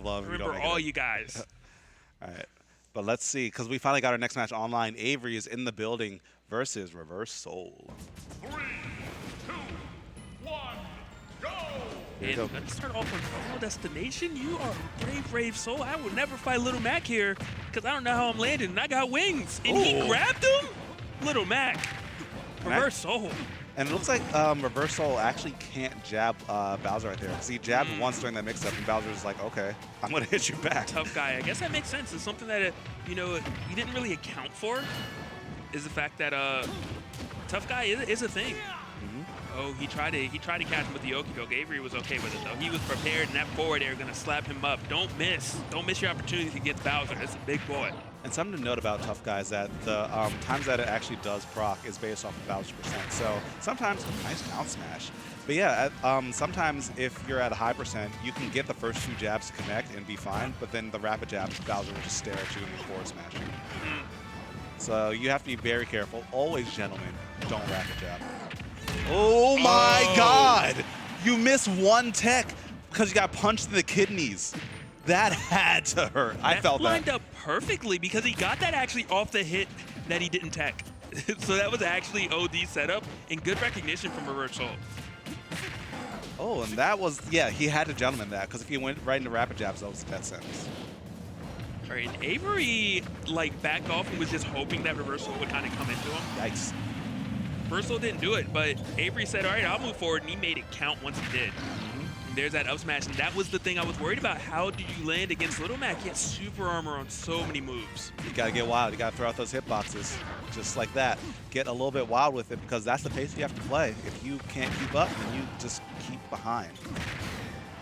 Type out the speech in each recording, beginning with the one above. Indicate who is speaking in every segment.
Speaker 1: love.
Speaker 2: Remember all you guys.
Speaker 1: All right. But let's see, because we finally got our next match online. Avery is in the building versus Reverse Soul.
Speaker 3: 3, 2, 1, go!
Speaker 2: And let's start off on Final Destination. You are a brave, brave soul. I would never fight Little Mac here because I don't know how I'm landing, and I got wings. And he grabbed him? Little Mac. Reverse Soul.
Speaker 1: And it looks like Reverse Soul actually can't jab Bowser right there. Because he jabbed once during that mix-up, and Bowser's like, okay, I'm going to hit you back.
Speaker 2: Tough guy. I guess that makes sense. It's something that, you didn't really account for, is the fact that tough guy is a thing. Oh, he tried to catch him with the Okie doke. Avery was okay with it, though. He was prepared, and that forward air going to slap him up. Don't miss. Don't miss your opportunity against Bowser. That's a big boy.
Speaker 1: And something to note about Tough Guy is that the times that it actually does proc is based off of Bowser's percent. So sometimes, nice down smash. But yeah, sometimes if you're at a high percent, you can get the first 2 jabs to connect and be fine. But then the rapid jabs, Bowser will just stare at you and you forward smash you. So you have to be very careful. Always, gentlemen, don't rapid jab. Oh my God! You missed 1 tech because you got punched in the kidneys. That had to hurt. I felt that.
Speaker 2: Lined up perfectly because he got that actually off the hit that he didn't tech. So that was actually OD setup and good recognition from Reverse Soul.
Speaker 1: Oh, and that was, yeah, he had to gentleman that because if he went right into rapid jabs, that was a death sentence.
Speaker 2: All right, and Avery backed off and was just hoping that Reverse Soul would kind of come into him.
Speaker 1: Yikes.
Speaker 2: Reverse Soul didn't do it, but Avery said, all right, I'll move forward, and he made it count once he did. And there's that up smash, and that was the thing I was worried about. How do you land against Little Mac? He has super armor on so many moves.
Speaker 1: You gotta get wild. You gotta throw out those hitboxes just like that. Get a little bit wild with it because that's the pace you have to play. If you can't keep up, then you just keep behind.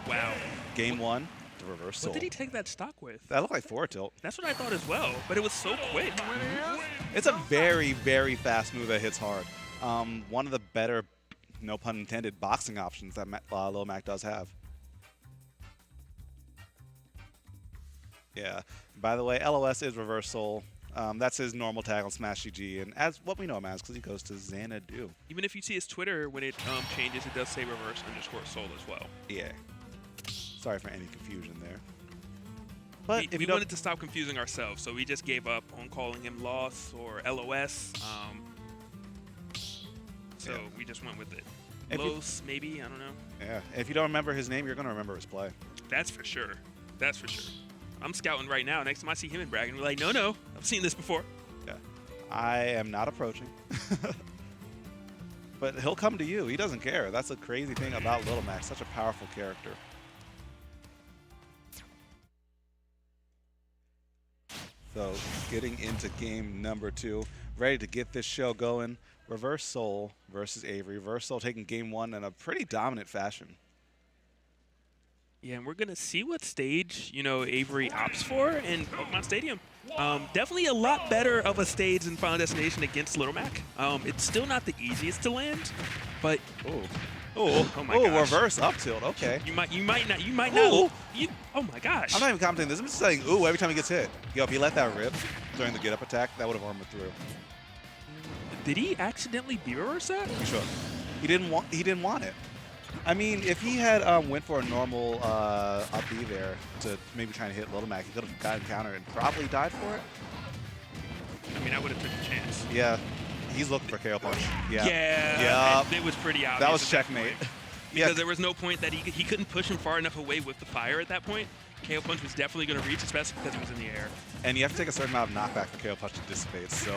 Speaker 2: Wow.
Speaker 1: Game 1, the Reverse Soul.
Speaker 2: What did he take that stock with?
Speaker 1: That looked like forward tilt.
Speaker 2: That's what I thought as well, but it was so quick.
Speaker 1: It's a very, very fast move that hits hard. One of the better, no pun intended, boxing options that Lil Mac does have. Yeah. By the way, loS is Reverse Soul. That's his normal tag on Smash GG, and as what we know him as, because he goes to Xanadu.
Speaker 2: Even if you see his Twitter, when it changes, it does say reverse_soul as well.
Speaker 1: Yeah. Sorry for any confusion there. But
Speaker 2: We wanted to stop confusing ourselves, so we just gave up on calling him loS or loS. So we just went with it. loS, maybe, I don't know.
Speaker 1: Yeah, if you don't remember his name, you're going to remember his play.
Speaker 2: That's for sure. That's for sure. I'm scouting right now. Next time I see him in Bragging, we're like, no, I've seen this before.
Speaker 1: Yeah. I am not approaching. But he'll come to you. He doesn't care. That's the crazy thing about Little Mac. Such a powerful character. So getting into game number 2. Ready to get this show going. Reverse Soul versus Avery. Reverse Soul taking game 1 in a pretty dominant fashion.
Speaker 2: Yeah, and we're going to see what stage, Avery opts for in Pokemon Stadium. Definitely a lot better of a stage than Final Destination against Little Mac. It's still not the easiest to land, but... Oh my gosh.
Speaker 1: Reverse up tilt, okay.
Speaker 2: You might not. Oh my gosh.
Speaker 1: I'm not even commenting this. I'm just saying, ooh, every time he gets hit. Yo, if he let that rip during the get-up attack, that would have armored through.
Speaker 2: Did he accidentally B-reverse that?
Speaker 1: He should. He didn't want it. I mean, if he had went for a normal up B there to maybe trying to hit Little Mac, he could have gotten counter and probably died for it.
Speaker 2: I mean, I would have took a chance.
Speaker 1: Yeah. He's looking for KO punch. Yeah.
Speaker 2: Yeah. It was pretty obvious.
Speaker 1: That was checkmate.
Speaker 2: Because there was no point that he couldn't push him far enough away with the fire at that point. KO punch was definitely going to reach, especially because he was in the air.
Speaker 1: And you have to take a certain amount of knockback for KO punch to dissipate. So,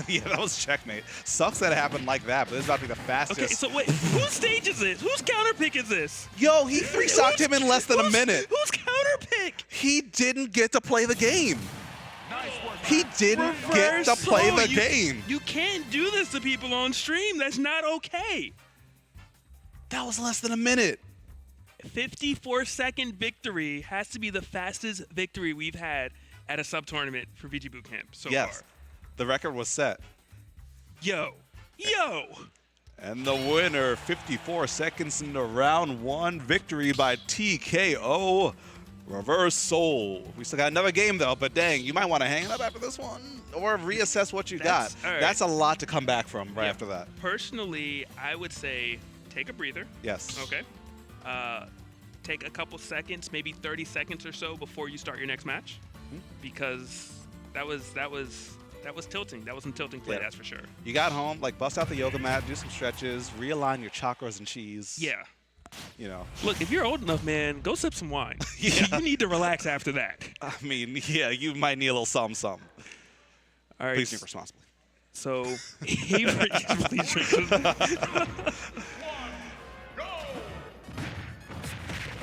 Speaker 1: yeah, that was checkmate. Sucks that it happened like that, but this is about to be the fastest.
Speaker 2: Okay, so wait, whose stage is this? Whose counter pick is this?
Speaker 1: Yo, he 3-socked him in less than a minute.
Speaker 2: Whose counter pick?
Speaker 1: He didn't get to play the game. He didn't get to play the game.
Speaker 2: You can't do this to people on stream. That's not okay.
Speaker 1: That was less than a minute.
Speaker 2: 54-second victory has to be the fastest victory we've had at a sub-tournament for VGBootCamp so far.
Speaker 1: The record was set.
Speaker 2: Yo.
Speaker 1: And the winner, 54 seconds into round 1, victory by TKO, Reverse Soul. We still got another game though, but dang, you might want to hang it up after this one or reassess what you got.
Speaker 2: Right.
Speaker 1: That's a lot to come back from after that.
Speaker 2: Personally, I would say take a breather.
Speaker 1: Yes.
Speaker 2: Okay. take a couple seconds, maybe 30 seconds or so before you start your next match, because that was tilting. That was some tilting play, that's for sure.
Speaker 1: You got home, like bust out the yoga mat, do some stretches, realign your chakras and cheese.
Speaker 2: Yeah.
Speaker 1: You know.
Speaker 2: Look, if you're old enough, man, go sip some wine.
Speaker 1: Yeah.
Speaker 2: You need to relax after that.
Speaker 1: I mean, yeah, you might need a little something.
Speaker 2: All right.
Speaker 1: Please drink responsibly.
Speaker 2: So, Avery, please drink.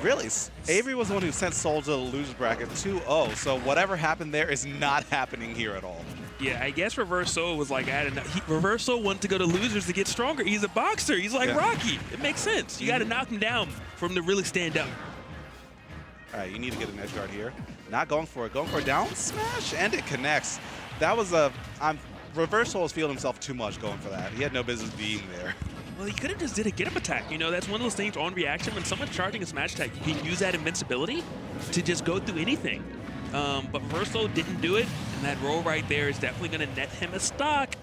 Speaker 1: Really? Avery was the one who sent Soul to the loser's bracket 2-0, so whatever happened there is not happening here at all.
Speaker 2: Yeah, I guess Reverse Soul was like, Reverse Soul wanted to go to losers to get stronger. He's a boxer. He's like Rocky. It makes sense. You got to knock him down for him to really stand up.
Speaker 1: All right, you need to get an edge guard here. Not going for it. Going for a down smash, and it connects. That was a... Reverse Soul has feeling himself too much going for that. He had no business being there.
Speaker 2: Well, he could have just did a get-up attack. You know, that's one of those things on reaction. When someone's charging a smash attack, you can use that invincibility to just go through anything. But Reverse Soul didn't do it, and that roll right there is definitely going to net him a stock.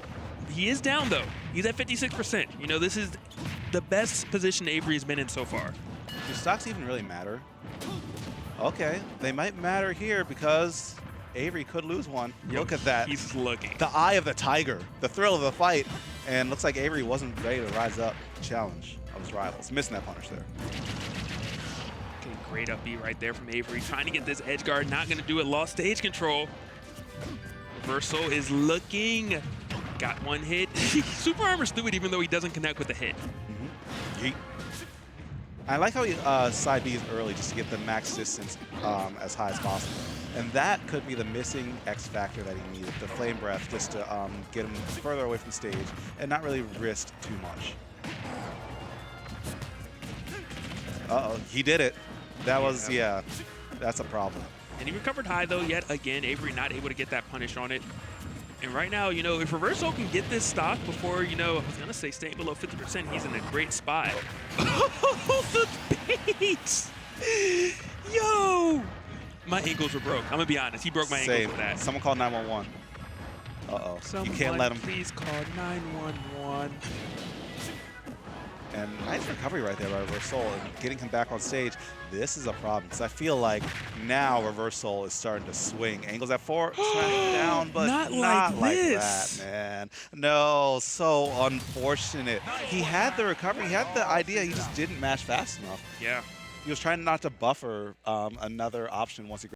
Speaker 2: He is down, though. He's at 56%. You know, this is the best position Avery has been in so far.
Speaker 1: Do stocks even really matter? Okay, they might matter here because Avery could lose one.
Speaker 2: Yep.
Speaker 1: Look at that.
Speaker 2: He's looking.
Speaker 1: The eye of the tiger, the thrill of the fight. And looks like Avery wasn't ready to rise up to challenge of his rivals. Missing that punish there.
Speaker 2: Okay, great up B right there from Avery. Trying to get this edge guard. Not going to do it. Lost stage control. Reversal is looking. Got one hit. Super armor's through it even though he doesn't connect with the hit.
Speaker 1: I like how he side B's early just to get the max distance as high as possible. And that could be the missing X factor that he needed, the Flame Breath, just to get him further away from the stage and not really risk too much. Uh-oh, he did it. That was, yeah, that's a problem.
Speaker 2: And he recovered high, though, yet again. Avery not able to get that punish on it. And right now, you know, if Reversal can get this stock before, you know, I was going to say staying below 50%, he's in a great spot. Oh, the bait! Yo! My ankles were broke. I'm going to be honest. He broke my ankles with that.
Speaker 1: Someone call 911. Uh-oh. You can't let him.
Speaker 2: Please call 911.
Speaker 1: And nice recovery right there by Reverse Soul and getting him back on stage. This is a problem because I feel like now Reverse Soul is starting to swing. Angles at 4, smashing down, but not like that, man. No, so unfortunate. He had the recovery, he had the idea, he just didn't mash fast enough.
Speaker 2: Yeah.
Speaker 1: He was trying not to buffer another option once he